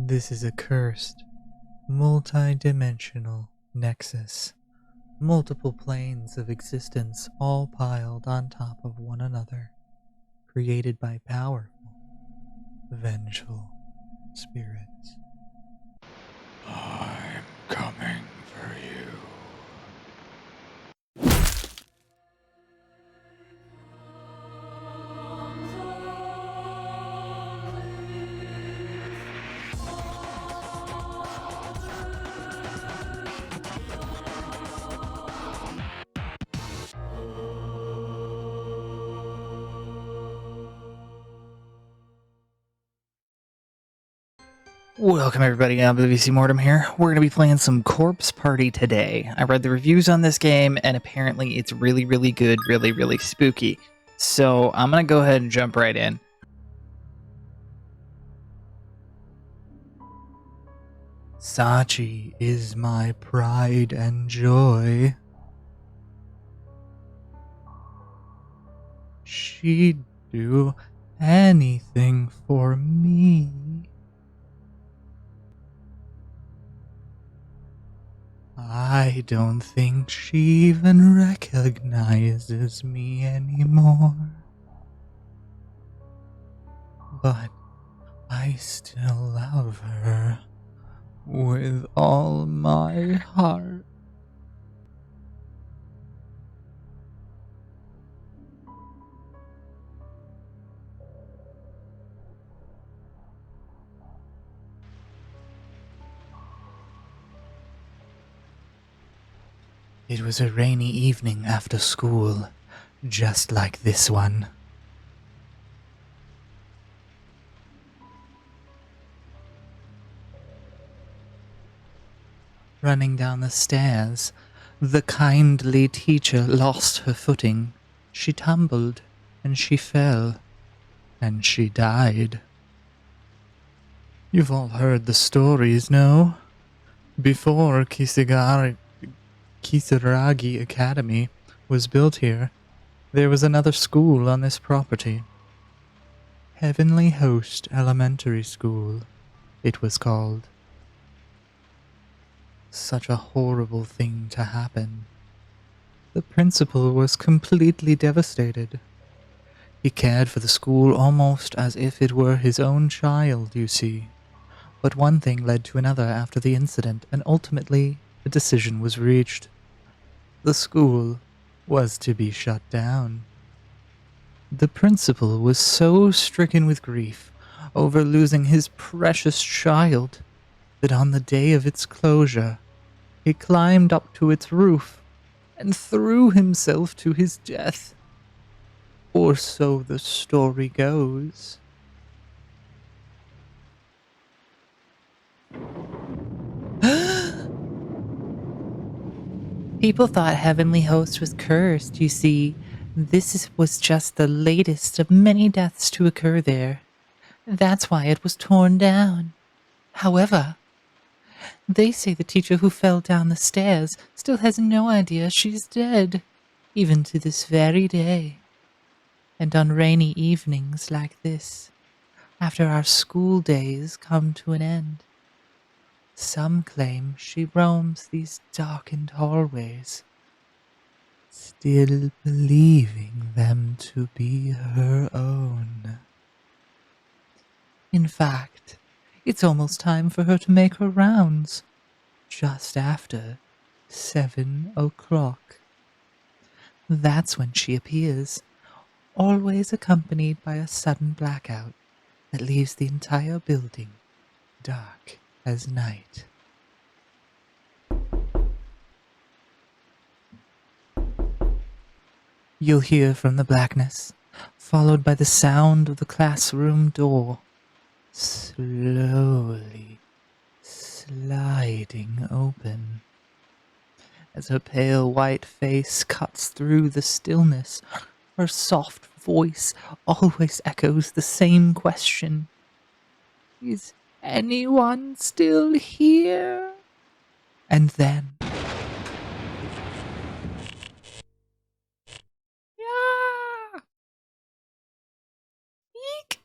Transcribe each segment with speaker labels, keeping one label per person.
Speaker 1: This is a cursed, multi-dimensional nexus. Multiple planes of existence all piled on top of one another, created by powerful, vengeful spirits.
Speaker 2: I'm coming for you.
Speaker 1: Welcome everybody, I'm VC Mortem here. We're going to be playing some Corpse Party today. I read the reviews on this game and apparently it's really good, really spooky. So I'm going to go ahead and jump right in. Sachi is my pride and joy. She'd do anything for me. I don't think she even recognizes me anymore. But I still love her with all my heart. It was a rainy evening after school, just like this one. Running down the stairs, the kindly teacher lost her footing. She tumbled, and she fell, and she died. You've all heard the stories, no? Before Kisaragi Academy was built here, there was another school on this property. Heavenly Host Elementary School, it was called. Such a horrible thing to happen. The principal was completely devastated. He cared for the school almost as if it were his own child, you see. But one thing led to another after the incident, and ultimately a decision was reached. The school was to be shut down. The principal was so stricken with grief over losing his precious child that on the day of its closure, he climbed up to its roof and threw himself to his death. Or so the story goes. People thought Heavenly Host was cursed, you see. Was just the latest of many deaths to occur there. That's why it was torn down. However, they say the teacher who fell down the stairs still has no idea she's dead, even to this very day. And on rainy evenings like this, after our school days come to an end, some claim she roams these darkened hallways, still believing them to be her own. In fact, it's almost time for her to make her rounds, just after 7 o'clock. That's when she appears, always accompanied by a sudden blackout that leaves the entire building dark as night. You'll hear from the blackness, followed by the sound of the classroom door slowly sliding open. As her pale white face cuts through the stillness, her soft voice always echoes the same question. Is anyone still here? And then... Yeah! Eek!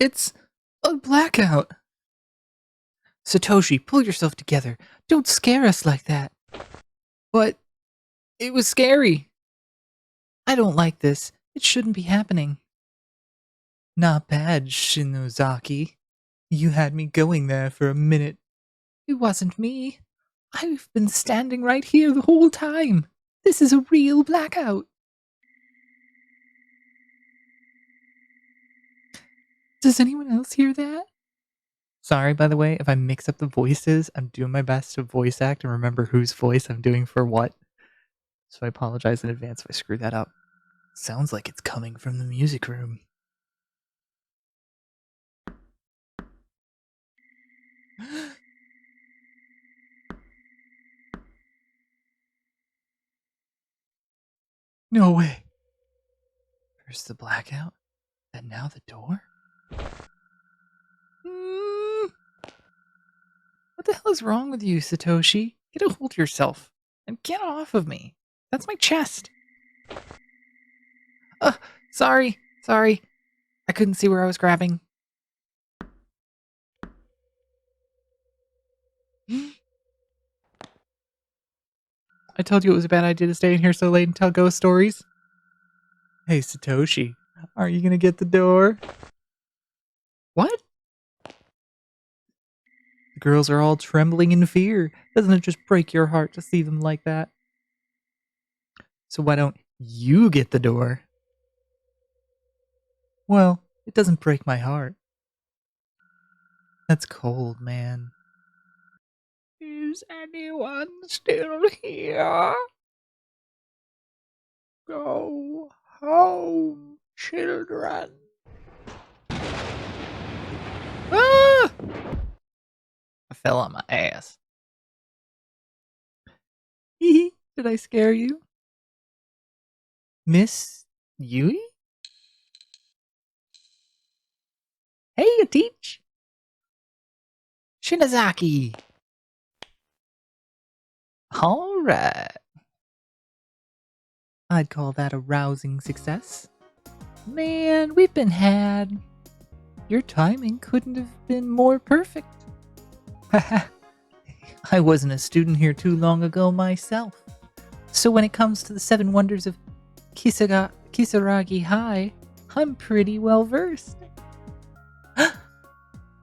Speaker 1: It's a blackout. Satoshi, pull yourself together. Don't scare us like that. But it was scary. I don't like this. It shouldn't be happening. Not bad, Shinozaki. You had me going there for a minute. It wasn't me. I've been standing right here the whole time. This is a real blackout. Does anyone else hear that? Sorry, by the way, if I mix up the voices, I'm doing my best to voice act and remember whose voice I'm doing for what. So I apologize in advance if I screw that up. Sounds like it's coming from the music room. No way. First the blackout, then now the door? What the hell is wrong with you, Satoshi? Get a hold of yourself and get off of me. That's my chest. Sorry. I couldn't see where I was grabbing. I told you it was a bad idea to stay in here so late and tell ghost stories. Hey, Satoshi, are you gonna get the door? What? The girls are all trembling in fear. Doesn't it just break your heart to see them like that? So why don't you get the door? Well, it doesn't break my heart. That's cold, man. Is anyone still here? Go home, children. Ah! I fell on my ass. Did I scare you? Miss Yui? Hey, you teach. Shinozaki. All right. I'd call that a rousing success. Man, we've been had. Your timing couldn't have been more perfect. Haha. I wasn't a student here too long ago myself. So when it comes to the 7 wonders of Kisaragi High, I'm pretty well versed.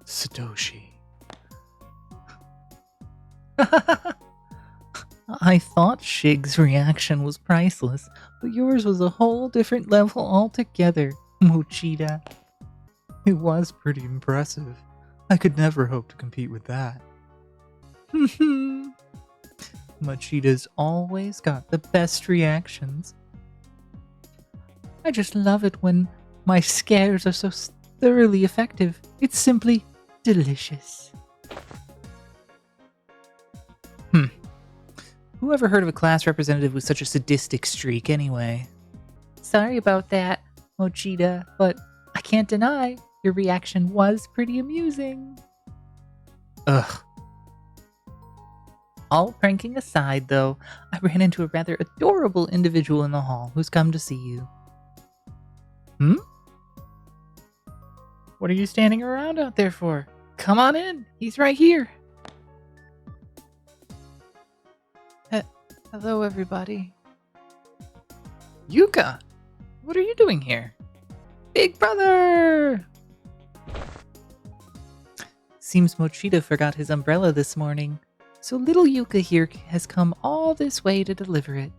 Speaker 1: Satoshi. I thought Shig's reaction was priceless, but yours was a whole different level altogether, Mochida. It was pretty impressive. I could never hope to compete with that. Mochida's always got the best reactions. I just love it when my scares are so thoroughly effective. It's simply delicious. Who ever heard of a class representative with such a sadistic streak anyway? Sorry about that, Mochida, but I can't deny your reaction was pretty amusing. Ugh. All pranking aside, though, I ran into a rather adorable individual in the hall who's come to see you. What are you standing around out there for? Come on in. He's right here. Hello, everybody. Yuka! What are you doing here? Big brother! Seems Mochida forgot his umbrella this morning, so little Yuka here has come all this way to deliver it.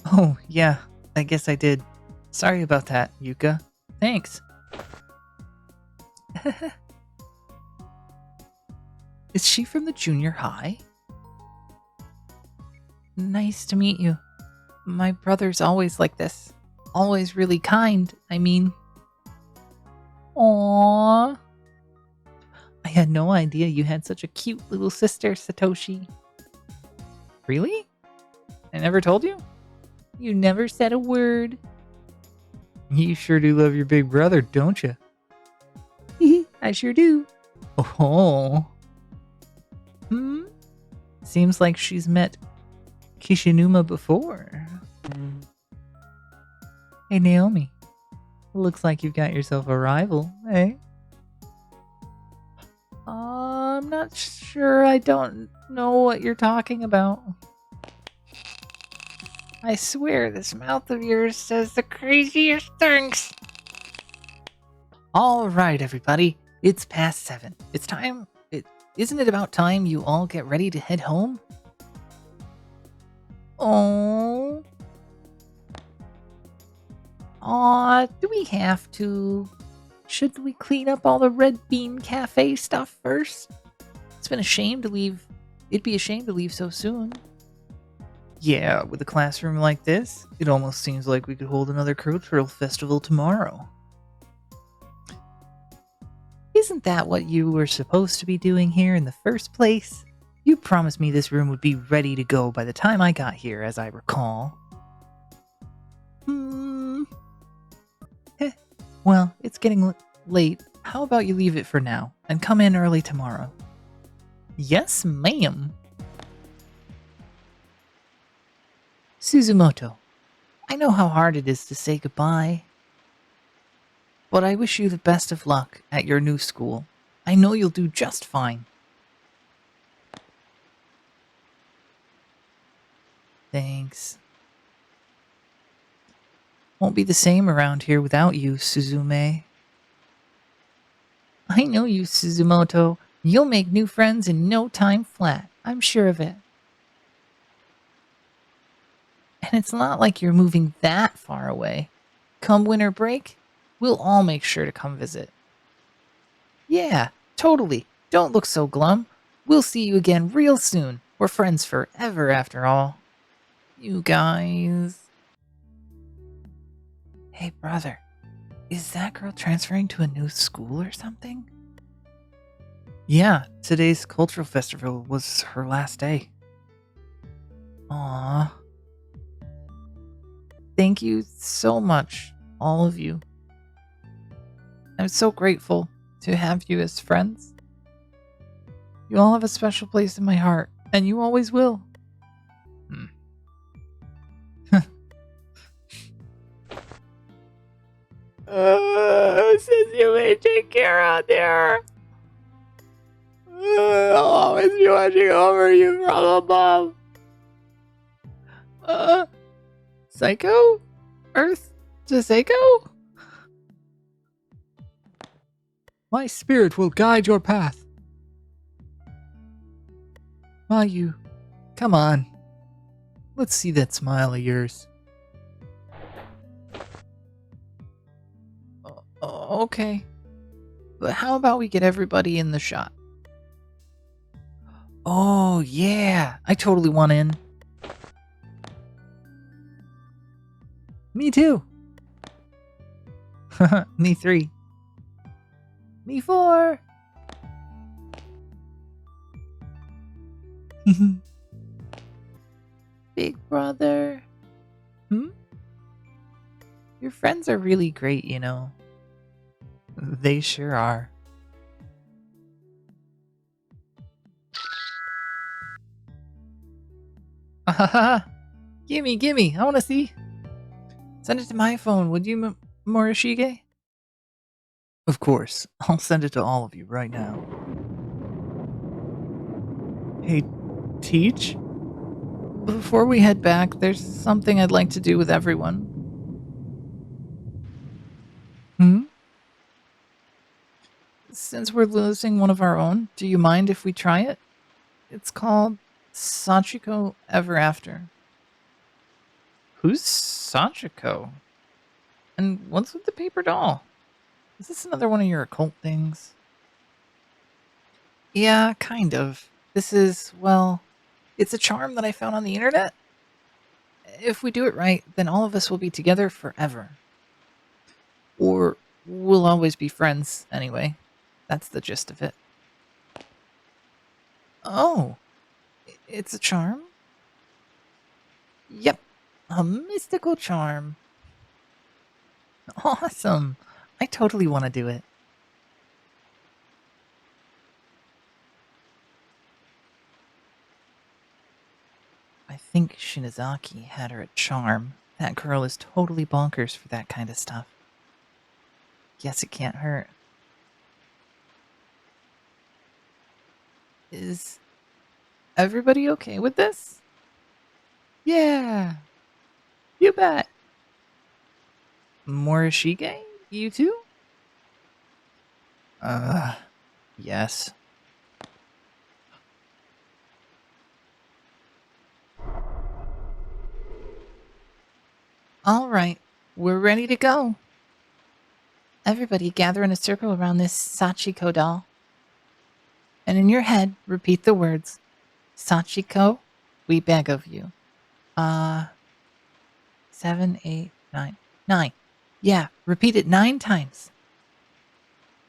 Speaker 1: Oh, yeah, I guess I did. Sorry about that, Yuka. Thanks. Is she from the junior high? Nice to meet you. My brother's always like this. Always really kind, I mean. Aww. I had no idea you had such a cute little sister, Satoshi. Really? I never told you? You never said a word. You sure do love your big brother, don't you? I sure do. Oh. Seems like she's met Kishinuma before. Hey, Naomi. Looks like you've got yourself a rival, eh? I'm not sure. I don't know what you're talking about. I swear this mouth of yours says the craziest things. All right, everybody. It's past 7. It's time. Isn't it about time you all get ready to head home? Oh. Aw, do we have to? Should we clean up all the Red Bean Cafe stuff first? It's been a shame to leave. It'd be a shame to leave so soon. Yeah, with a classroom like this, it almost seems like we could hold another cultural festival tomorrow. Isn't that what you were supposed to be doing here in the first place? You promised me this room would be ready to go by the time I got here, as I recall. Well, it's getting late. How about you leave it for now, and come in early tomorrow? Yes, ma'am. Suzumoto, I know how hard it is to say goodbye, but I wish you the best of luck at your new school. I know you'll do just fine. Thanks. Won't be the same around here without you, Suzume. I know you, Suzumoto. You'll make new friends in no time flat. I'm sure of it. And it's not like you're moving that far away. Come winter break, we'll all make sure to come visit. Yeah, totally. Don't look so glum. We'll see you again real soon. We're friends forever after all. You guys. Hey, brother. Is that girl transferring to a new school or something? Yeah, today's cultural festival was her last day. Aww. Thank you so much, all of you. I'm so grateful to have you as friends. You all have a special place in my heart, and you always will. Since you may take care out there, I'll always be watching over you from above. Psycho? Earth to Psycho? My spirit will guide your path. Mayu, come on. Let's see that smile of yours. Okay. But how about we get everybody in the shot? Oh, yeah. I totally want in. Me too. Me 3. Me 4. Big brother. Your friends are really great, you know. They sure are. Gimme, I wanna see. Send it to my phone, would you, Morishige? Of course, I'll send it to all of you right now. Hey, Teach? Before we head back, there's something I'd like to do with everyone. Since we're losing one of our own, do you mind if we try it? It's called Sachiko Ever After. Who's Sachiko? And what's with the paper doll? Is this another one of your occult things? Yeah, kind of. This is, well, it's a charm that I found on the internet. If we do it right, then all of us will be together forever. Or we'll always be friends, anyway. That's the gist of it. Oh, it's a charm? Yep, a mystical charm. Awesome. I totally want to do it. I think Shinozaki had her a charm. That girl is totally bonkers for that kind of stuff. Guess it can't hurt.
Speaker 3: Is everybody okay with this? Yeah, you bet. Morishige, you too?
Speaker 1: Yes.
Speaker 3: All right, we're ready to go. Everybody gather in a circle around this Sachiko doll. And in your head, repeat the words, Sachiko, we beg of you. 7, 8, 9. 9. Yeah, repeat it 9 times.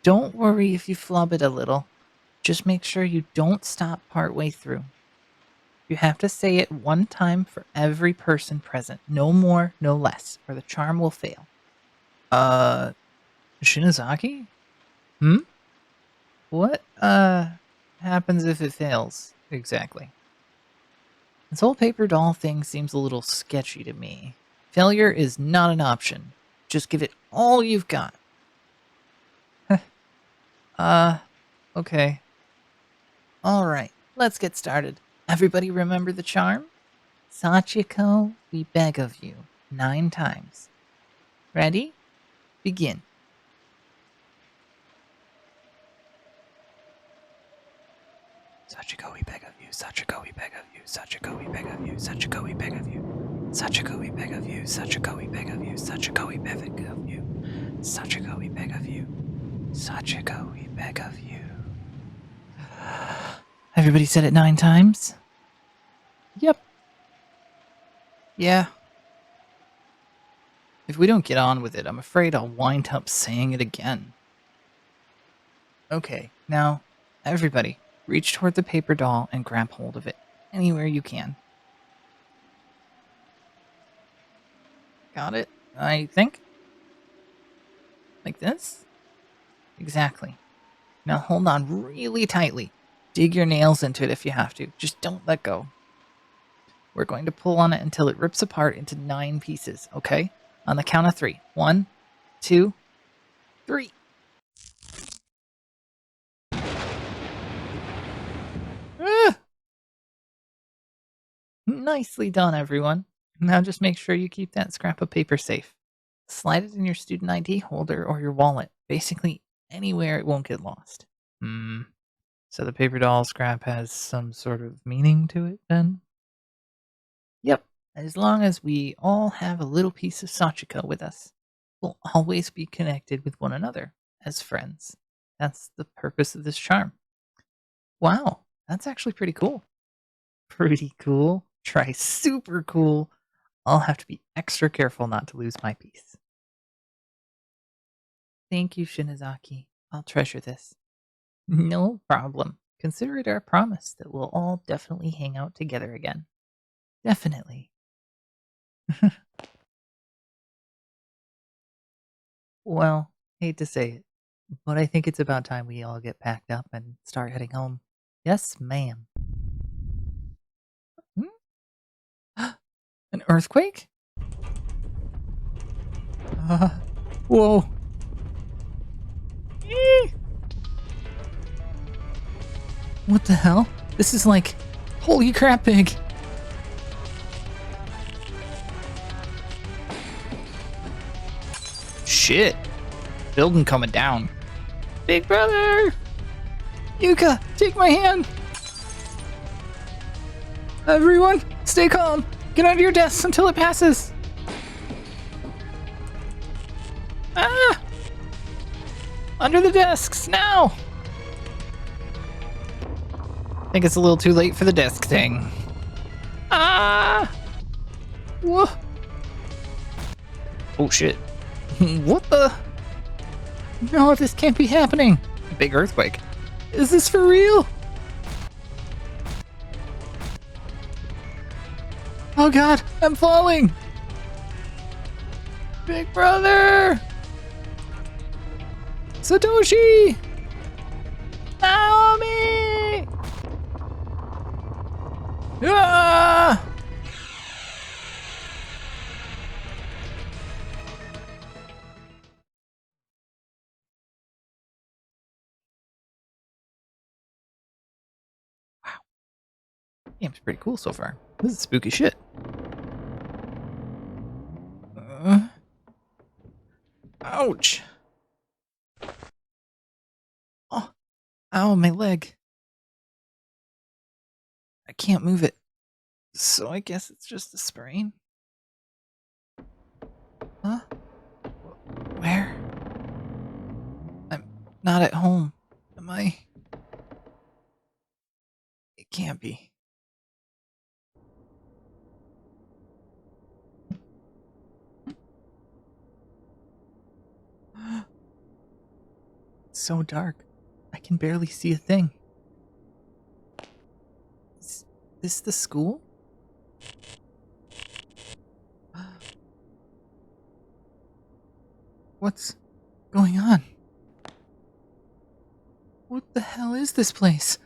Speaker 3: Don't worry if you flub it a little. Just make sure you don't stop partway through. You have to say it 1 time for every person present. No more, no less, or the charm will fail.
Speaker 1: Shinozaki?
Speaker 3: What, happens if it fails, exactly? This whole paper doll thing seems a little sketchy to me. Failure is not an option. Just give it all you've got. Okay. Alright, let's get started. Everybody remember the charm? Sachiko, we beg of you. 9 times. Ready? Begin.
Speaker 1: Sachiko, we beg of you. Sachiko, we beg of you. Sachiko, we beg of you. Sachiko, we beg of you. Sachiko, we beg of you. Sachiko, we beg of you. Sachiko, we beg of you. Sachiko, we beg of you. Sachiko, we beg of you.
Speaker 3: Everybody said it 9 times?
Speaker 1: Yep.
Speaker 3: Yeah. If we don't get on with it, I'm afraid I'll wind up saying it again. Okay, now, everybody, reach toward the paper doll and grab hold of it anywhere you can. Got it, I think? Like this? Exactly. Now hold on really tightly. Dig your nails into it if you have to. Just don't let go. We're going to pull on it until it rips apart into 9 pieces, okay? On the count of 3. 1, 2, 3. Ah! Nicely done, everyone. Now just make sure you keep that scrap of paper safe. Slide it in your student ID holder or your wallet. Basically, anywhere it won't get lost.
Speaker 1: So the paper doll scrap has some sort of meaning to it, then?
Speaker 3: Yep. As long as we all have a little piece of Sachiko with us, we'll always be connected with one another as friends. That's the purpose of this charm. Wow, that's actually pretty cool. Pretty cool. Try super cool. I'll have to be extra careful not to lose my piece. Thank you, Shinozaki. I'll treasure this. No problem. Consider it our promise that we'll all definitely hang out together again. Definitely. Well, hate to say it, but I think it's about time we all get packed up and start heading home. Yes, ma'am. An earthquake?
Speaker 1: Whoa.
Speaker 3: What the hell? This is like, holy crap, pig.
Speaker 1: Shit. Building coming down.
Speaker 3: Big brother! Yuka, take my hand! Everyone, stay calm. Get under your desks until it passes. Ah! Under the desks, now! I think it's a little too late for the desk thing. Ah! Whoa!
Speaker 1: Oh shit.
Speaker 3: What the? No, this can't be happening.
Speaker 1: Big earthquake.
Speaker 3: Is this for real? Oh god, I'm falling! Big brother! Satoshi! Naomi! Ah! Game's pretty cool so far. This is spooky shit. Ouch! Oh, ow, my leg. I can't move it. So I guess it's just a sprain? Huh? Where? I'm not at home. Am I? It can't be. It's so dark. I can barely see a thing. Is this the school? What's going on? What the hell is this place?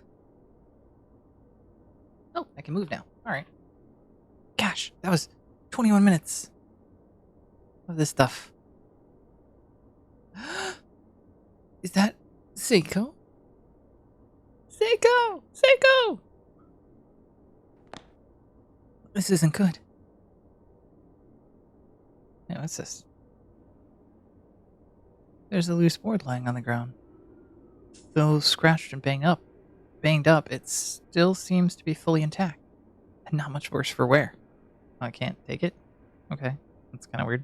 Speaker 3: Oh, I can move now. Alright. Gosh, that was 21 minutes of this stuff. Is that Seiko? Seiko! Seiko! This isn't good. Yeah, what's this? There's a loose board lying on the ground. Though scratched and banged up, it still seems to be fully intact. And not much worse for wear. Oh, I can't take it? Okay, that's kind of weird.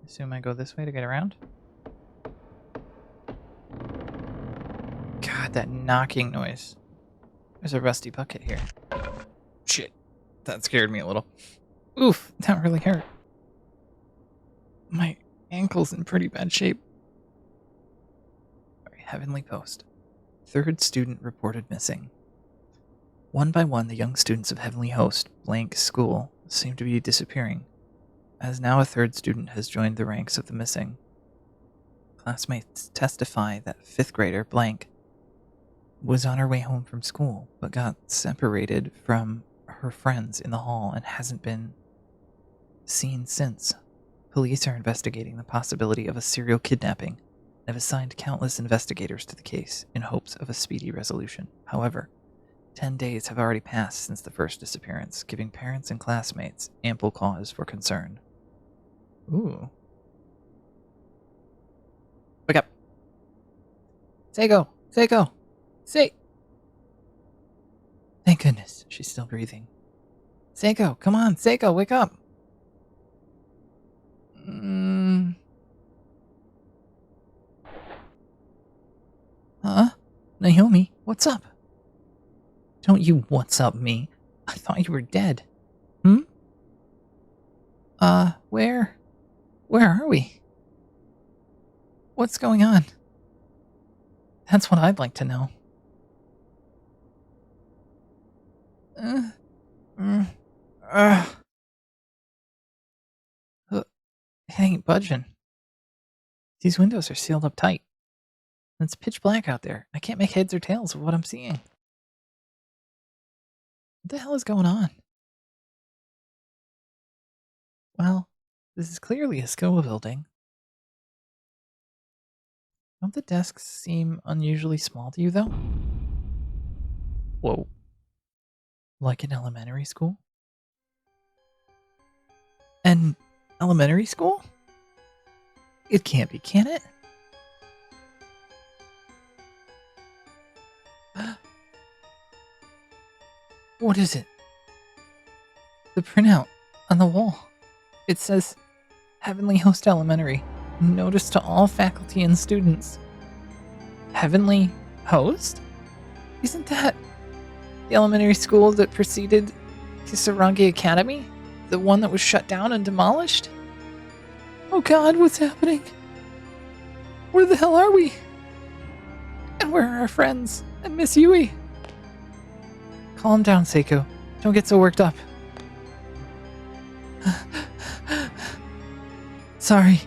Speaker 3: Assume I go this way to get around. God, that knocking noise. There's a rusty bucket here. Shit, that scared me a little. Oof, that really hurt. My ankle's in pretty bad shape. Heavenly Post. Third student reported missing. One by one, the young students of Heavenly Host, blank school, seem to be disappearing, as now a third student has joined the ranks of the missing. Classmates testify that 5th grader, blank, was on her way home from school, but got separated from her friends in the hall and hasn't been seen since. Police are investigating the possibility of a serial kidnapping and have assigned countless investigators to the case in hopes of a speedy resolution. However, 10 days have already passed since the first disappearance, giving parents and classmates ample cause for concern. Ooh. Wake up. Seiko! Seiko! Thank goodness, she's still breathing. Seiko, come on, Seiko, wake up! Huh? Naomi, what's up? Don't you what's up me. I thought you were dead. Where are we? What's going on? That's what I'd like to know. It ain't budging. These windows are sealed up tight. It's pitch black out there. I can't make heads or tails of what I'm seeing. What the hell is going on? Well, this is clearly a school building. Don't the desks seem unusually small to you, though? Whoa. Like an elementary school? An elementary school? It can't be, can it? What is it? The printout on the wall. It says, Heavenly Host Elementary. Notice to all faculty and students. Heavenly Host? Isn't that the elementary school that preceded Kisarangi Academy? The one that was shut down and demolished? Oh God, what's happening? Where the hell are we? And where are our friends? And Miss Yui? Calm down, Seiko. Don't get so worked up. Sorry.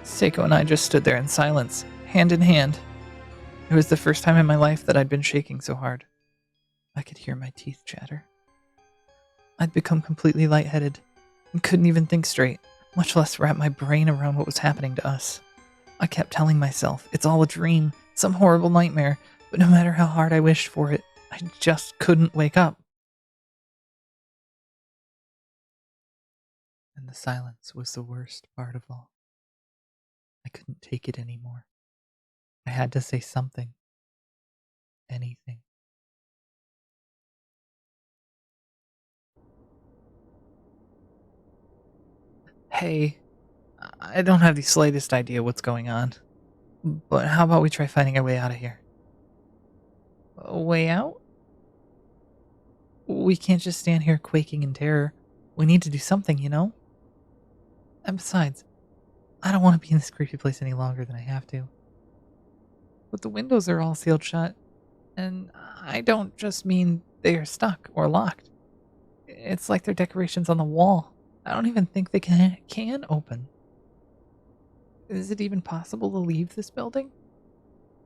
Speaker 3: Seiko and I just stood there in silence, hand in hand. It was the first time in my life that I'd been shaking so hard. I could hear my teeth chatter. I'd become completely lightheaded and couldn't even think straight, much less wrap my brain around what was happening to us. I kept telling myself, it's all a dream, some horrible nightmare, But no matter how hard I wished for it, I just couldn't wake up.
Speaker 1: And the silence was the worst part of all. I couldn't take it anymore. I had to say something. Anything.
Speaker 3: Hey, I don't have the slightest idea what's going on. But how about we try finding our way out of here? A way out?
Speaker 1: We can't just stand here quaking in terror. We need to do something, you know? And besides, I don't want to be in this creepy place any longer than I have to. But the windows are all sealed shut, and I don't just mean they are stuck or locked. It's like they're decorations on the wall. I don't even think they can open. Is it even possible to leave this building?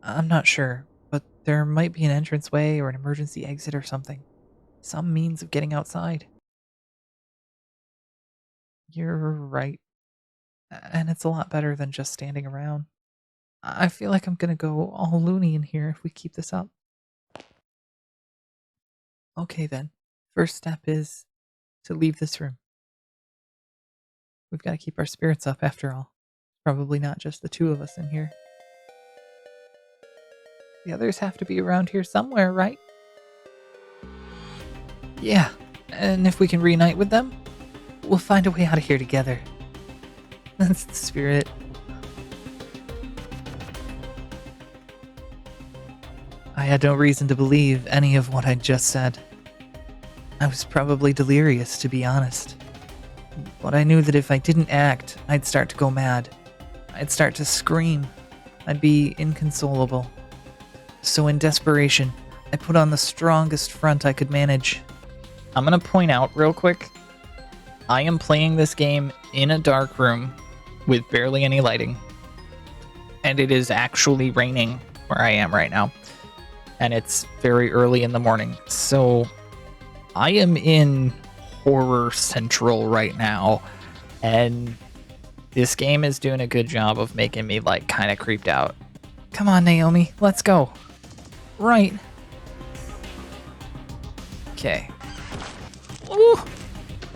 Speaker 1: I'm not sure, but there might be an entranceway or an emergency exit or something. Some means of getting outside. You're right. And it's a lot better than just standing around. I feel like I'm gonna go all loony in here if we keep this up. Okay then. First step is to leave this room. We've got to keep our spirits up after all. Probably not just the two of us in here. The others have to be around here somewhere, right? Yeah, and if we can reunite with them, we'll find a way out of here together. That's the spirit. I had no reason to believe any of what I'd just said. I was probably delirious, to be honest. But I knew that if I didn't act, I'd start to go mad. I'd start to scream. I'd be inconsolable. So in desperation, I put on the strongest front I could manage. I'm gonna point out real quick, I am playing this game in a dark room with barely any lighting. And it is actually raining where I am right now. And it's very early in the morning. So I am in horror central right now. And this game is doing a good job of making me like kind of creeped out. Come on, Naomi, let's go. Right. Okay. Ooh.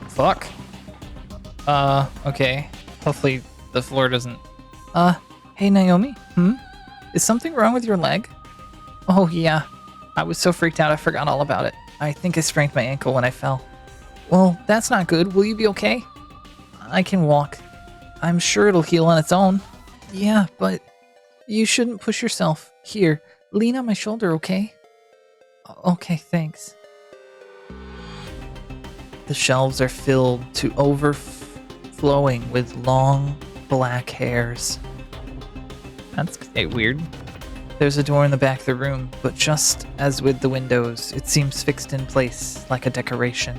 Speaker 1: Fuck. Okay. Hopefully the floor doesn't... Hey Naomi? Is something wrong with your leg? Oh yeah. I was so freaked out I forgot all about it. I think I sprained my ankle when I fell. Well, that's not good. Will you be okay? I can walk. I'm sure it'll heal on its own. Yeah, but you shouldn't push yourself. Here, lean on my shoulder, okay? Okay, thanks. The shelves are filled to overflowing with long black hairs. That's weird. There's a door in the back of the room, but just as with the windows, it seems fixed in place like a decoration.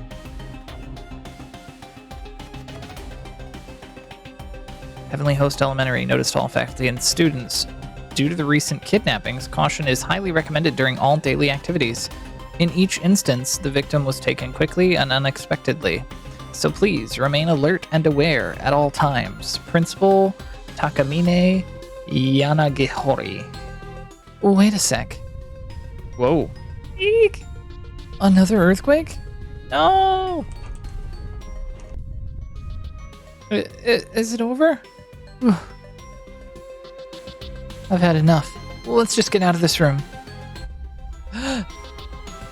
Speaker 1: Heavenly Host Elementary noticed all faculty and students. Due to the recent kidnappings, caution is highly recommended during all daily activities. In each instance, the victim was taken quickly and unexpectedly. So please remain alert and aware at all times. Principal Takamine Yanagihori. Wait a sec. Whoa. Eek! Another earthquake? No! Is it over? I've had enough. Let's just get out of this room.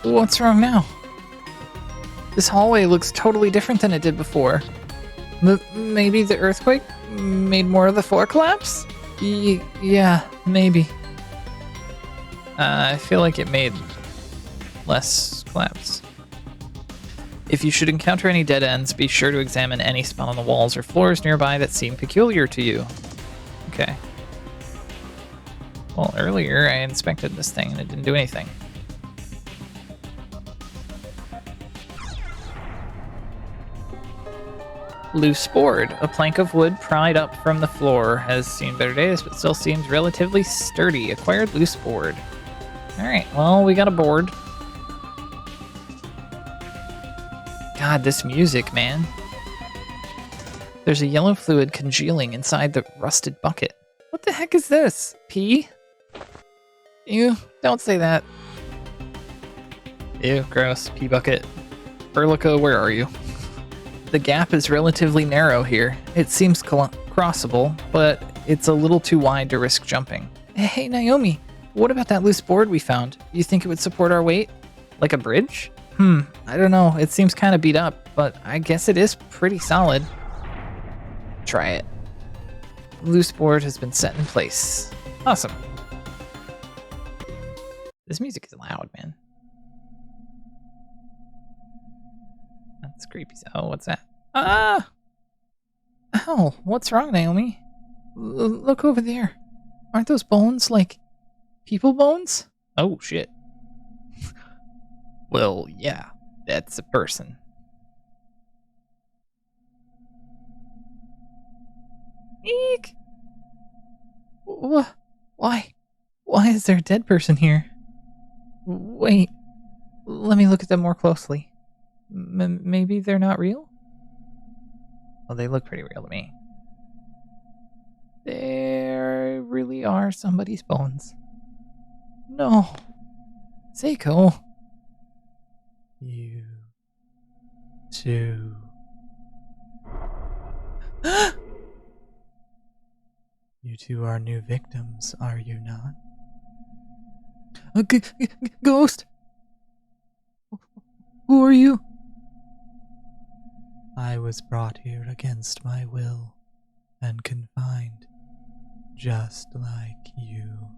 Speaker 1: What's wrong now? This hallway looks totally different than it did before. Maybe the earthquake made more of the floor collapse? Yeah, maybe. I feel like it made less collapse. If you should encounter any dead ends, be sure to examine any spot on the walls or floors nearby that seem peculiar to you. Okay. Well, earlier I inspected this thing and it didn't do anything. Loose board. A plank of wood pried up from the floor has seen better days, but still seems relatively sturdy. Acquired loose board. Alright, well, we got a board. God, this music, man. There's a yellow fluid congealing inside the rusted bucket. What the heck is this? Pee?
Speaker 3: Ew, don't say that. Ew, gross. Pee bucket. Burlica, where are you? The gap is relatively narrow here. It seems crossable, but it's a little too wide to risk jumping. Hey, Naomi, what about that loose board we found? You think it would support our weight? Like a bridge? I don't know. It seems kind of beat up, but I guess it is pretty solid. Try it. Loose board has been set in place. Awesome. This music is loud, man. That's creepy. Oh, what's that? Ah! Ow, what's wrong, Naomi? Look over there. Aren't those bones like people bones? Oh, shit. Well, yeah, that's a person. Eek! Why? Why is there a dead person here? Wait, let me look at them more closely. Maybe they're not real? Well, they look pretty real to me. There really are somebody's bones. No. Seiko.
Speaker 1: You too. You two are new victims, are you not?
Speaker 3: A ghost? Who are you?
Speaker 1: I was brought here against my will and confined, just like you.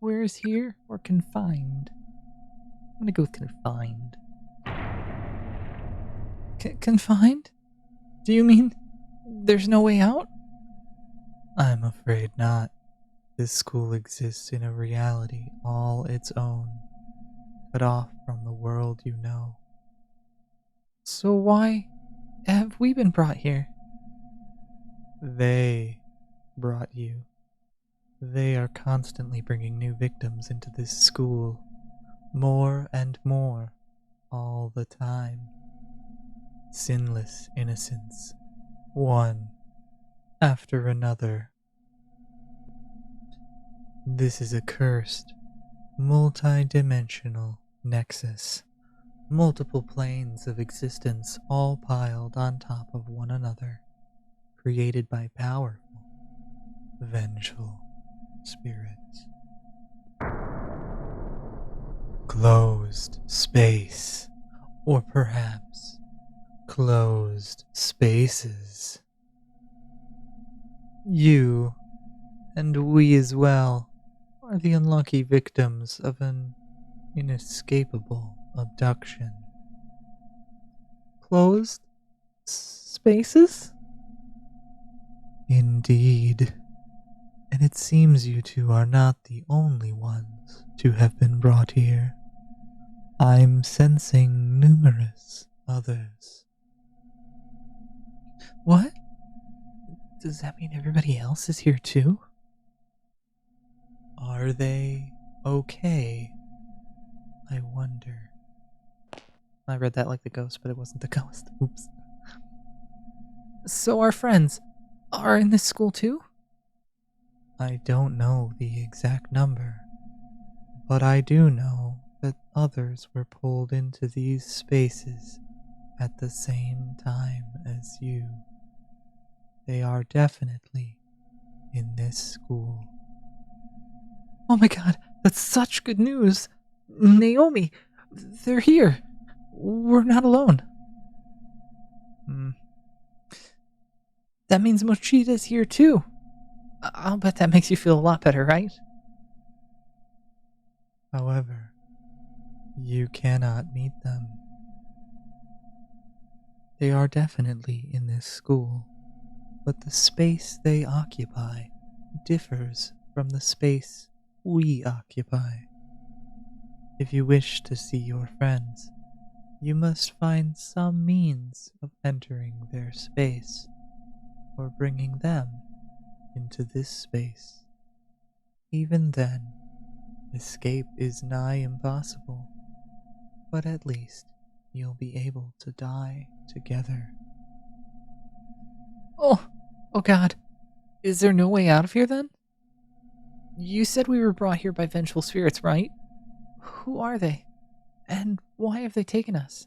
Speaker 3: Where's here or confined? I'm gonna go with confined. Confined? Do you mean there's no way out?
Speaker 1: I'm afraid not. This school exists in a reality all its own, cut off from the world you know.
Speaker 3: So why have we been brought here?
Speaker 1: They brought you. They are constantly bringing new victims into this school, more and more, all the time. Sinless innocents, one after another. This is a cursed, multi-dimensional nexus. Multiple planes of existence all piled on top of one another, created by powerful, vengeful spirits. Closed space, or perhaps closed spaces. You, and we as well, are the unlucky victims of an inescapable abduction.
Speaker 3: Closed spaces?
Speaker 1: Indeed. And it seems you two are not the only ones to have been brought here. I'm sensing numerous others.
Speaker 3: What? Does that mean everybody else is here too?
Speaker 1: Are they okay? I wonder.
Speaker 3: I read that like the ghost, but it wasn't the ghost. Oops. So our friends are in this school too?
Speaker 1: I don't know the exact number, but I do know that others were pulled into these spaces at the same time as you. They are definitely in this school.
Speaker 3: Oh my god, that's such good news! Naomi, they're here. We're not alone. That means Mochita's here too. I'll bet that makes you feel a lot better, right?
Speaker 1: However, you cannot meet them. They are definitely in this school, but the space they occupy differs from the space we occupy. If you wish to see your friends, you must find some means of entering their space, or bringing them into this space. Even then, escape is nigh impossible, but at least you'll be able to die together.
Speaker 3: Oh god. Is there no way out of here then? You said we were brought here by vengeful spirits, right? Who are they? And why have they taken us?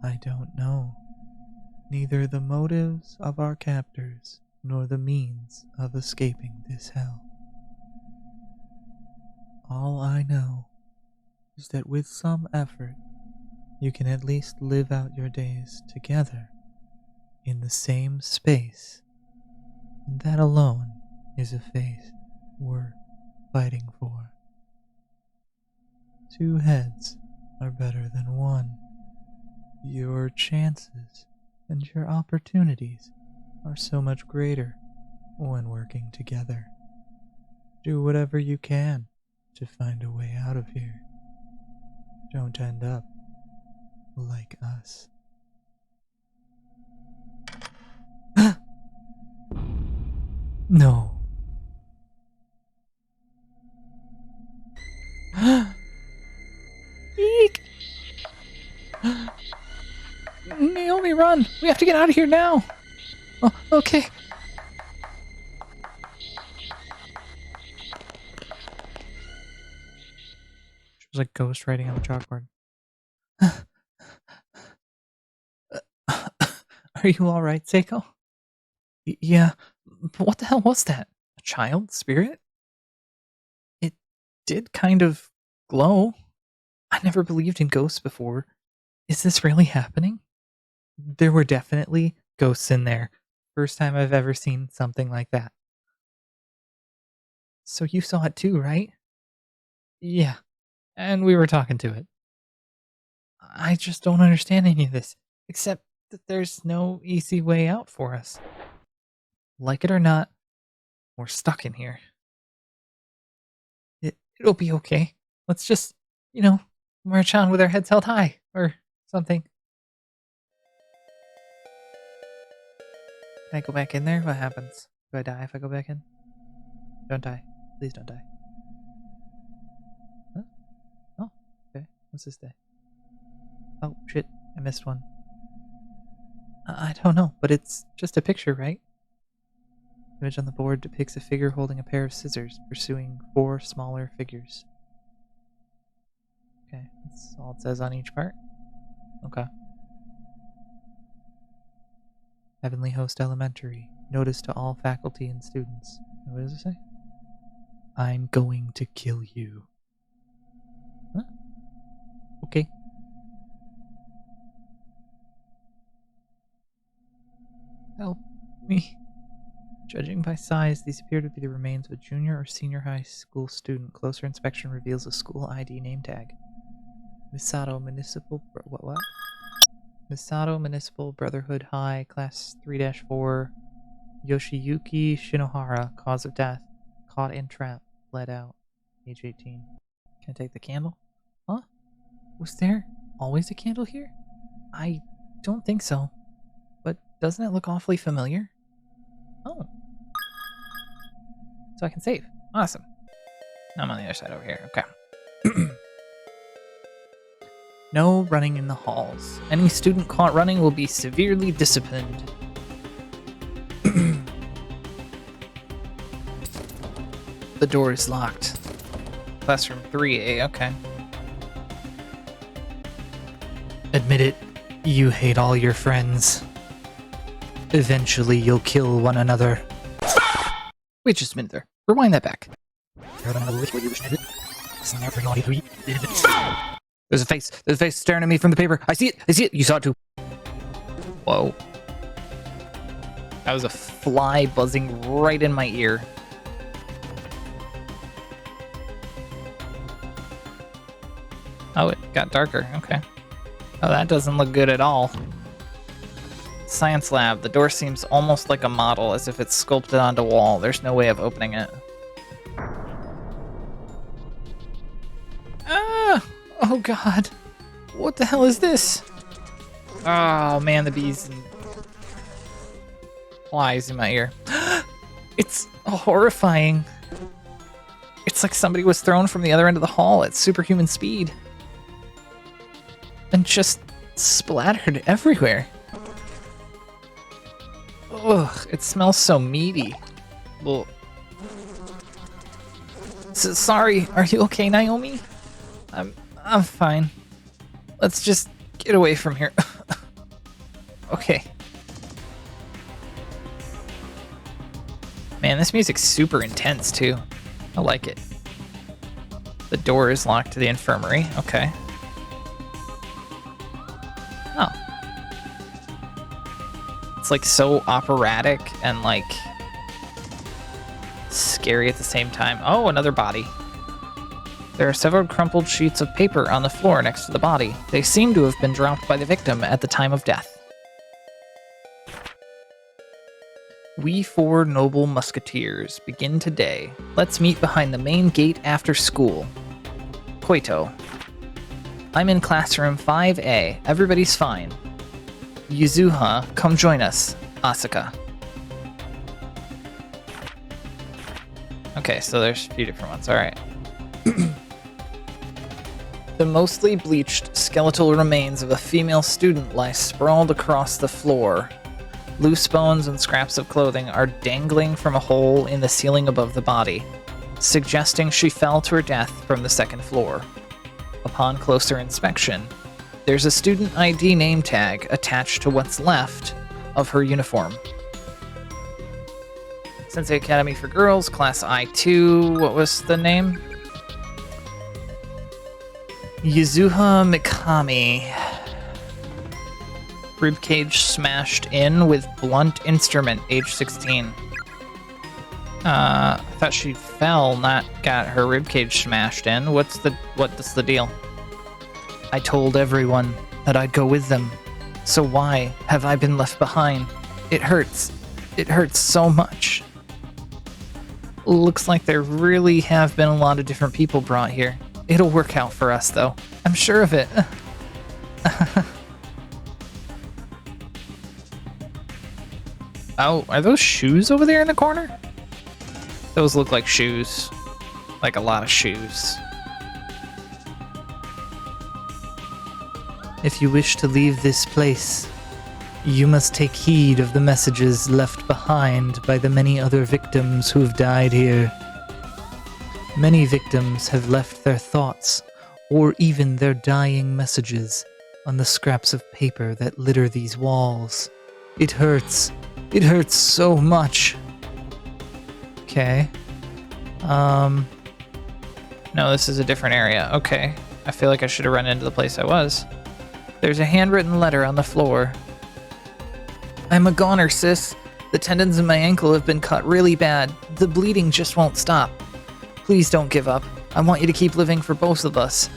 Speaker 1: I don't know. Neither the motives of our captors nor the means of escaping this hell. All I know is that with some effort, you can at least live out your days together in the same space. And that alone is a fate worth fighting for. Two heads are better than one. Your chances and your opportunities are so much greater when working together. Do whatever you can to find a way out of here. Don't end up like us. No.
Speaker 3: Eek! Naomi, run! We have to get out of here now! Oh, okay.
Speaker 1: She was like ghostwriting on the chalkboard. Are you alright, Seiko?
Speaker 3: Yeah, but what the hell was that? A child spirit? It did kind of glow. I never believed in ghosts before. Is this really happening?
Speaker 1: There were definitely ghosts in there. First time I've ever seen something like that.
Speaker 3: So you saw it too, right?
Speaker 1: Yeah, and we were talking to it.
Speaker 3: I just don't understand any of this, except that there's no easy way out for us. Like it or not, we're stuck in here. It'll be okay. Let's just, march on with our heads held high, or something. Can I go back in there? What happens? Do I die if I go back in? Don't die. Please don't die. Huh? Oh, okay. What's this day? Oh, shit. I missed one. I don't know, but it's just a picture, right? The image on the board depicts a figure holding a pair of scissors, pursuing 4 smaller figures. Okay, that's all it says on each part. Okay. Heavenly Host Elementary. Notice to all faculty and students. What does it say? I'm going to kill you. Huh? Okay. Help me. Judging by size, these appear to be the remains of a junior or senior high school student. Closer inspection reveals a school ID name tag. Misato Municipal... What? Misato Municipal Brotherhood High, Class 3-4. Yoshiyuki Shinohara, cause of death. Caught in trap. Bled out. Age 18. Can I take the candle? Huh? Was there always a candle here? I don't think so. But doesn't it look awfully familiar? Oh. So I can save. Awesome. I'm on the other side over here. Okay. No running in the halls. Any student caught running will be severely disciplined. The door is locked. Classroom 3A, okay. Admit it, you hate all your friends. Eventually you'll kill one another. Wait just a minute there. Rewind that back. There's a face. There's a face staring at me from the paper. I see it. I see it. You saw it too. Whoa. That was a fly buzzing right in my ear. Oh, it got darker. Okay. Oh, that doesn't look good at all. Science lab. The door seems almost like a model, as if it's sculpted onto wall. There's no way of opening it. Ah! Oh god. What the hell is this? Oh man, the bees and flies in my ear. It's horrifying. It's like somebody was thrown from the other end of the hall at superhuman speed. And just splattered everywhere. Ugh, it smells so meaty. Ugh. Sorry, are you okay, Naomi? I'm fine. Let's just get away from here. Okay. Man, this music's super intense too. I like it. The door is locked to the infirmary. Okay. Oh. It's like so operatic and like scary at the same time. Oh, another body. There are several crumpled sheets of paper on the floor next to the body. They seem to have been dropped by the victim at the time of death. We four noble musketeers begin today. Let's meet behind the main gate after school. Koito. I'm in classroom 5A. Everybody's fine. Yuzuha, come join us. Asuka. Okay, so there's a few different ones. Alright. The mostly bleached skeletal remains of a female student lie sprawled across the floor. Loose bones and scraps of clothing are dangling from a hole in the ceiling above the body, suggesting she fell to her death from the second floor. Upon closer inspection, there's a student ID name tag attached to what's left of her uniform. Sensei Academy for Girls, Class I2, what was the name? Yuzuha Mikami. Ribcage smashed in with blunt instrument, age 16. I thought she fell, not got her ribcage smashed in. What's the deal? I told everyone that I'd go with them. So why have I been left behind? It hurts. It hurts so much. Looks like there really have been a lot of different people brought here. It'll work out for us, though. I'm sure of it. Oh, are those shoes over there in the corner? Those look like shoes. Like a lot of shoes.
Speaker 1: If you wish to leave this place, you must take heed of the messages left behind by the many other victims who have died here. Many victims have left their thoughts, or even their dying messages, on the scraps of paper that litter these walls. It hurts. It hurts so much. Okay.
Speaker 3: No, this is a different area. Okay. I feel like I should have run into the place I was. There's a handwritten letter on the floor. I'm a goner, sis. The tendons in my ankle have been cut really bad. The bleeding just won't stop. Please don't give up. I want you to keep living for both of us.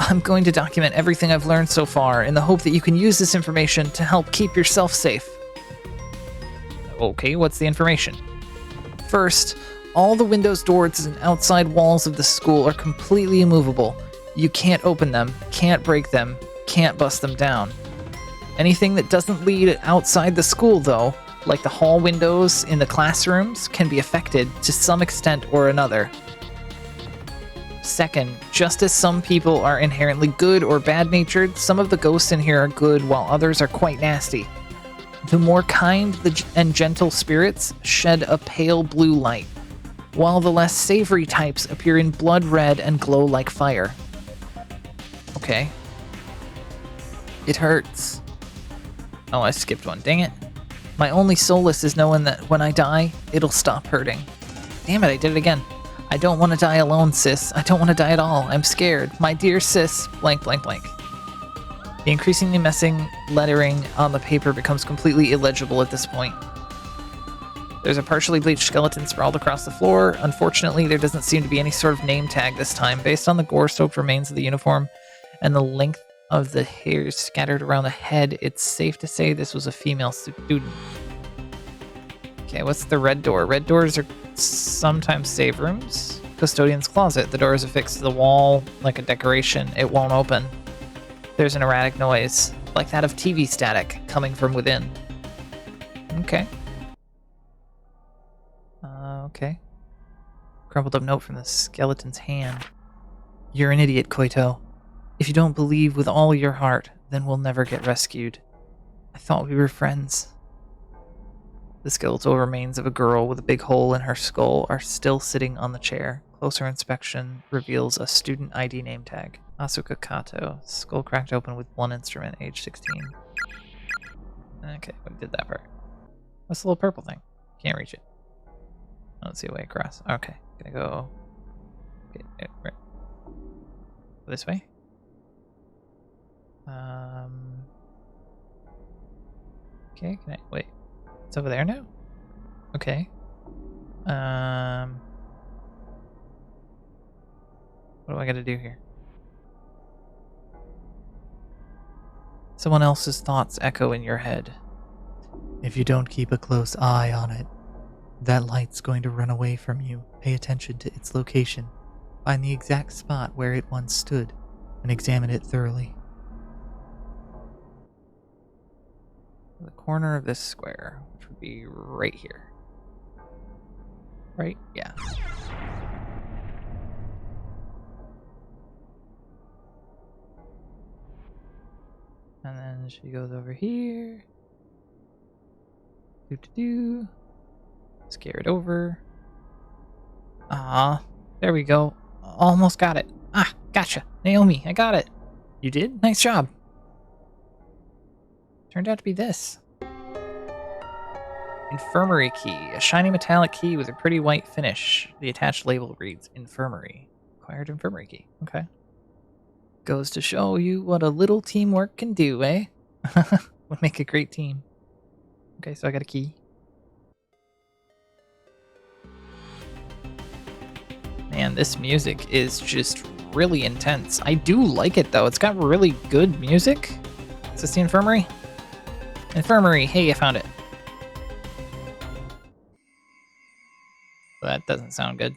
Speaker 3: I'm going to document everything I've learned so far in the hope that you can use this information to help keep yourself safe. Okay, what's the information? First, all the windows, doors, and outside walls of the school are completely immovable. You can't open them, can't break them, can't bust them down. Anything that doesn't lead outside the school, though, like the hall windows in the classrooms, can be affected to some extent or another. Second, just as some people are inherently good or bad-natured, some of the ghosts in here are good while others are quite nasty. The more kind and gentle spirits shed a pale blue light, while the less savory types appear in blood red and glow like fire. Okay. It hurts. Oh, I skipped one. Dang it. My only solace is knowing that when I die, it'll stop hurting. Damn it, I did it again. I don't want to die alone, sis. I don't want to die at all. I'm scared. My dear sis, blank, blank, blank. The increasingly messing lettering on the paper becomes completely illegible at this point. There's a partially bleached skeleton sprawled across the floor. Unfortunately, there doesn't seem to be any sort of name tag this time. Based on the gore-soaked remains of the uniform and the length of the hairs scattered around the head, it's safe to say this was a female student. Okay, what's the red door? Red doors are sometimes save rooms. Custodian's closet. The door is affixed to the wall like a decoration. It won't open. There's an erratic noise, like that of TV static, coming from within. Okay. Okay. Crumpled up note from the skeleton's hand. You're an idiot, Koito. If you don't believe with all your heart, then we'll never get rescued. I thought we were friends. The skeletal remains of a girl with a big hole in her skull are still sitting on the chair. Closer inspection reveals a student ID name tag. Asuka Kato. Skull cracked open with one instrument, age 16. Okay, we did that part. What's the little purple thing? Can't reach it. I don't see a way across. Okay, gonna go. Okay, right. This way. Okay, can I wait? It's over there now? Okay. What do I gotta do here? Someone else's thoughts echo in your head.
Speaker 1: If you don't keep a close eye on it, that light's going to run away from you. Pay attention to its location. Find the exact spot where it once stood and examine it thoroughly.
Speaker 3: The corner of this square, which would be right here. Right? Yeah. And then she goes over here. Do. Scare it over. Ah, there we go. Almost got it. Ah, gotcha. Naomi, I got it. You did? Nice job. Turned out to be this. Infirmary key. A shiny metallic key with a pretty white finish. The attached label reads Infirmary. Acquired infirmary key. Okay. Goes to show you what a little teamwork can do, eh? Would make a great team. Okay, so I got a key. Man, this music is just really intense. I do like it, though. It's got really good music. Is this the infirmary? Infirmary. Hey, I found it. That doesn't sound good.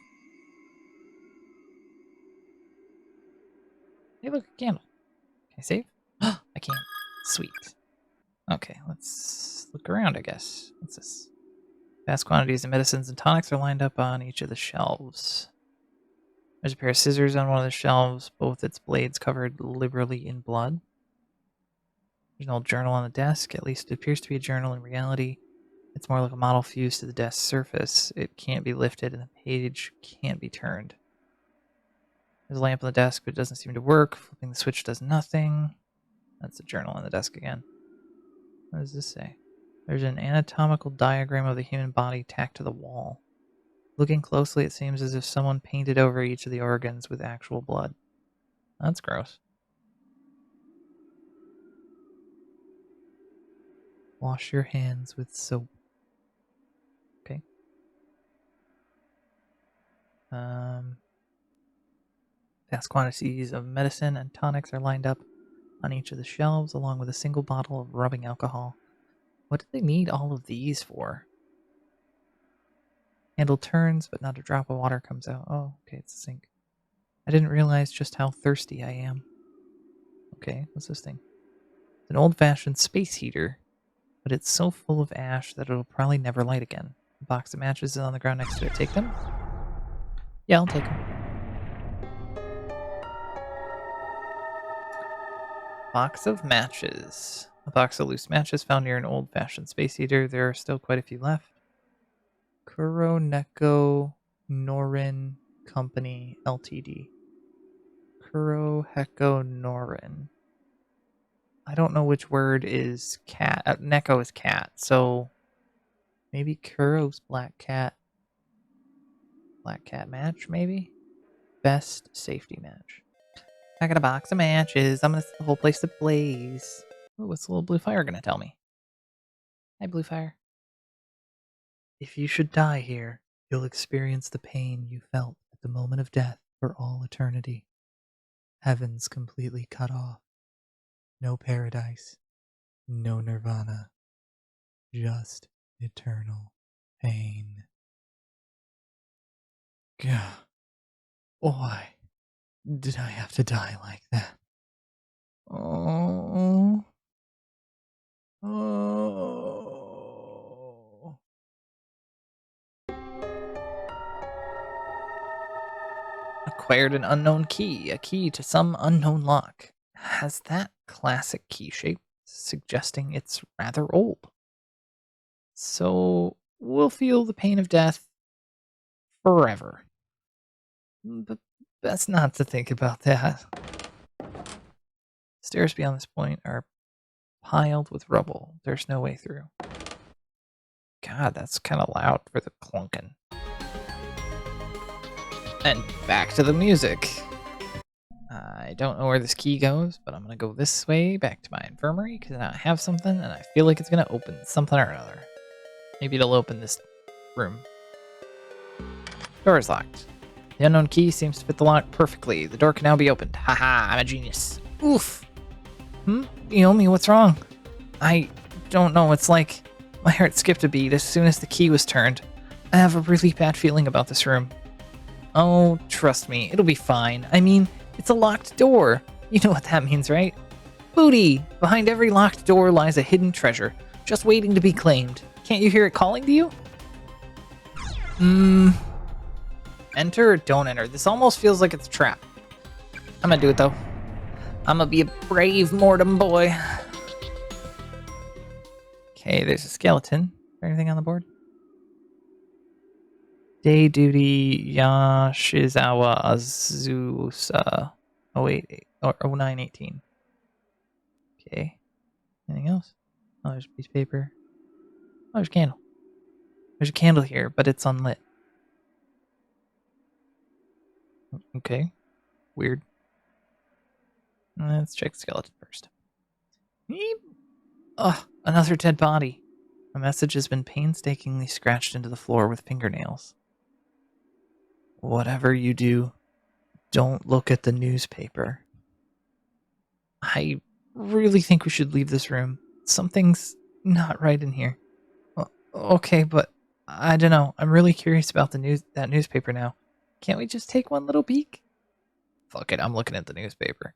Speaker 3: Hey, look, a candle. Can I save? I can't. Sweet. Okay, let's look around, I guess. What's this? Vast quantities of medicines and tonics are lined up on each of the shelves. There's a pair of scissors on one of the shelves, both its blades covered liberally in blood. There's an old journal on the desk. At least it appears to be a journal in reality. It's more like a model fused to the desk surface. It can't be lifted and the page can't be turned. There's a lamp on the desk, but it doesn't seem to work. Flipping the switch does nothing. That's the journal on the desk again. What does this say? There's an anatomical diagram of the human body tacked to the wall. Looking closely, it seems as if someone painted over each of the organs with actual blood. That's gross. Wash your hands with soap. Okay. Vast quantities of medicine and tonics are lined up on each of the shelves, along with a single bottle of rubbing alcohol. What did they need all of these for? Handle turns, but not a drop of water comes out. Oh, okay, it's a sink. I didn't realize just how thirsty I am. Okay, what's this thing? It's an old-fashioned space heater, but it's so full of ash that it'll probably never light again. A box of matches is on the ground next to it. Take them? Yeah, I'll take them. Box of matches. A box of loose matches found near an old-fashioned space heater. There are still quite a few left. Kuroneko Norin Company Ltd. Kuroheko Norin. I don't know which word is cat. Neko is cat, so maybe Kuro's black cat. Black cat match, maybe? Best safety match. I got a box of matches. I'm gonna set the whole place ablaze. Ooh, what's the little blue fire gonna tell me? Hi, blue fire.
Speaker 1: If you should die here, you'll experience the pain you felt at the moment of death for all eternity. Heaven's completely cut off. No paradise. No nirvana. Just eternal pain. Gah. Why did I have to die like that? Oh. Oh.
Speaker 3: Acquired an unknown key, a key to some unknown lock. Has that classic key shape, suggesting it's rather old. So we'll feel the pain of death forever. But best not to think about that. Stairs beyond this point are piled with rubble. There's no way through. God, that's kind of loud for the clunking. And back to the music. I don't know where this key goes, but I'm gonna go this way back to my infirmary because now I have something and I feel like it's gonna open something or another. Maybe it'll open this room. Door is locked. The unknown key seems to fit the lock perfectly. The door can now be opened. Haha, I'm a genius. Oof. Naomi, what's wrong? I don't know. It's like my heart skipped a beat as soon as the key was turned. I have a really bad feeling about this room. Oh, trust me, it'll be fine. I mean, it's a locked door. You know what that means, right? Booty! Behind every locked door lies a hidden treasure, just waiting to be claimed. Can't you hear it calling to you? Enter or don't enter? This almost feels like it's a trap. I'm gonna do it though. I'm gonna be a brave Mortem boy. Okay, there's a skeleton. Is there anything on the board? Day duty Yashizawa Azusa 088 or 0918. Okay. Anything else? Oh, there's a piece of paper. Oh, there's a candle. There's a candle here, but it's unlit. Okay. Weird. Let's check the skeleton first. Ugh, another dead body. A message has been painstakingly scratched into the floor with fingernails. Whatever you do, don't look at the newspaper. I really think we should leave this room. Something's not right in here. Okay, but I don't know. I'm really curious about that newspaper now. Can't we just take one little peek? Fuck it, I'm looking at the newspaper.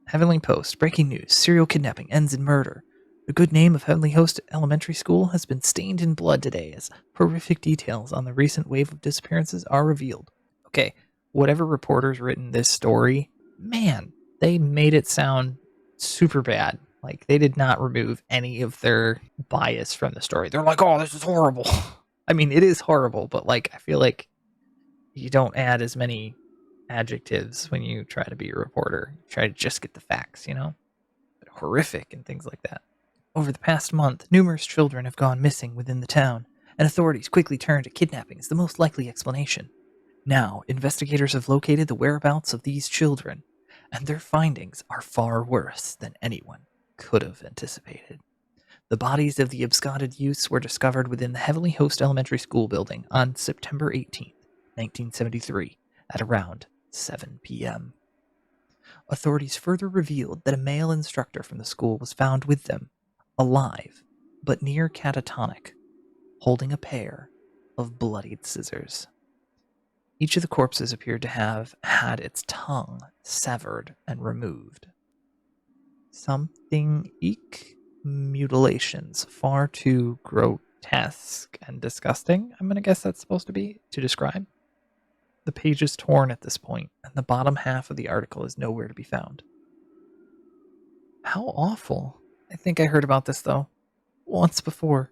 Speaker 3: Heavenly Post, breaking news. Serial kidnapping ends in murder. The good name of Heavenly Host Elementary School has been stained in blood today as horrific details on the recent wave of disappearances are revealed. Okay, whatever reporter's written this story, man, they made it sound super bad. Like, they did not remove any of their bias from the story. They're like, oh, this is horrible. I mean, it is horrible, but like, I feel like you don't add as many adjectives when you try to be a reporter. You try to just get the facts, you know? But horrific and things like that. Over the past month, numerous children have gone missing within the town, and authorities quickly turn to kidnapping as the most likely explanation. Now, investigators have located the whereabouts of these children, and their findings are far worse than anyone could have anticipated. The bodies of the absconded youths were discovered within the Heavenly Host Elementary School building on September 18th, 1973, at around 7 p.m. Authorities further revealed that a male instructor from the school was found with them, alive, but near catatonic, holding a pair of bloodied scissors. Each of the corpses appeared to have had its tongue severed and removed. Something eek mutilations far too grotesque and disgusting, I'm gonna guess that's supposed to be, to describe. The page is torn at this point, and the bottom half of the article is nowhere to be found. How awful. I think I heard about this, though. Once before.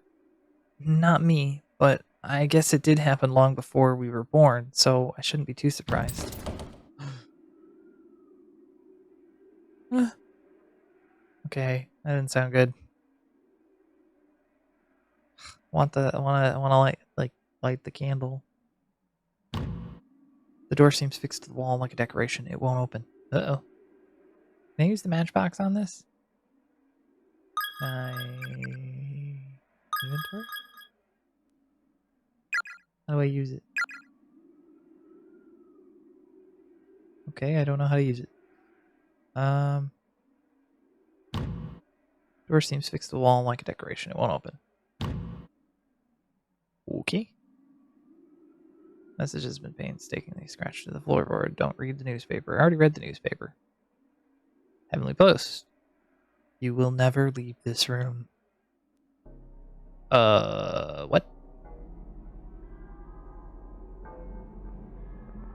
Speaker 3: Not me, but I guess it did happen long before we were born, so I shouldn't be too surprised. Okay, that didn't sound good. I wanna light the candle. The door seems fixed to the wall like a decoration. It won't open. Uh-oh. Can I use the matchbox on this? Inventory? How do I use it? Okay, I don't know how to use it. Door seems fixed to the wall like a decoration. It won't open. Okay. Message has been painstakingly scratched to the floorboard. Don't read the newspaper. I already read the newspaper. Heavenly Post. You will never leave this room. What?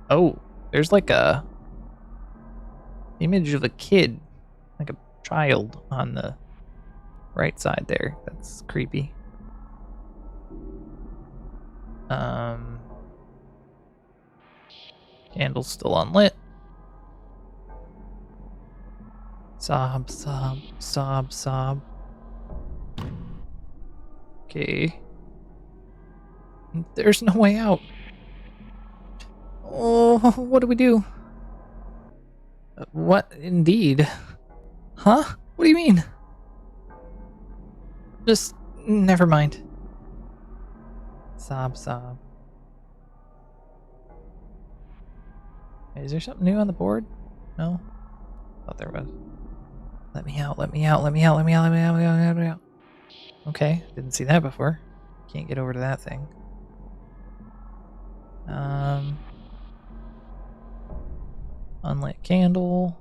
Speaker 3: Oh, there's like a image of a kid, like a child on the right side there. That's creepy. Candle's still unlit. Sob, sob, sob, sob. Okay. There's no way out. Oh, what do we do? What indeed? Huh? What do you mean? Just never mind. Sob, sob. Is there something new on the board? No? Thought there was. Let me out, let me out, let me out, let me out, let me out, let me out, let me out. Okay, didn't see that before. Can't get over to that thing. Unlit candle.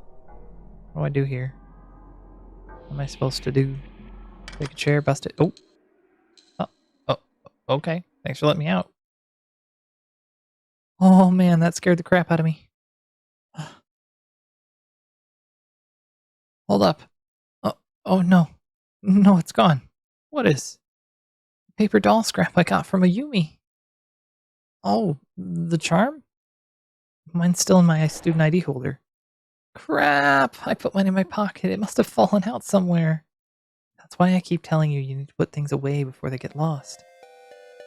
Speaker 3: What do I do here? What am I supposed to do? Take a chair, bust it. Oh. Oh, okay. Thanks for letting me out. Oh man, that scared the crap out of me. Hold up. Oh no. No, it's gone. What is? Paper doll scrap I got from a Yumi. Oh, the charm? Mine's still in my student ID holder. Crap! I put mine in my pocket. It must have fallen out somewhere. That's why I keep telling you you need to put things away before they get lost.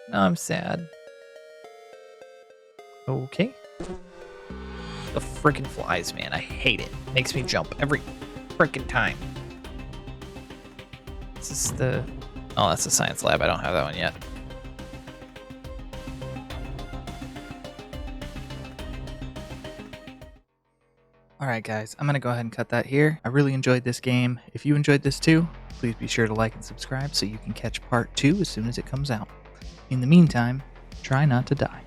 Speaker 3: Now I'm sad. Okay. The frickin' flies, man. I hate it. Makes me jump every frickin' time. This is the... Oh, that's the science lab. I don't have that one yet. Alright guys, I'm going to go ahead and cut that here. I really enjoyed this game. If you enjoyed this too, please be sure to like and subscribe so you can catch part 2 as soon as it comes out. In the meantime, try not to die.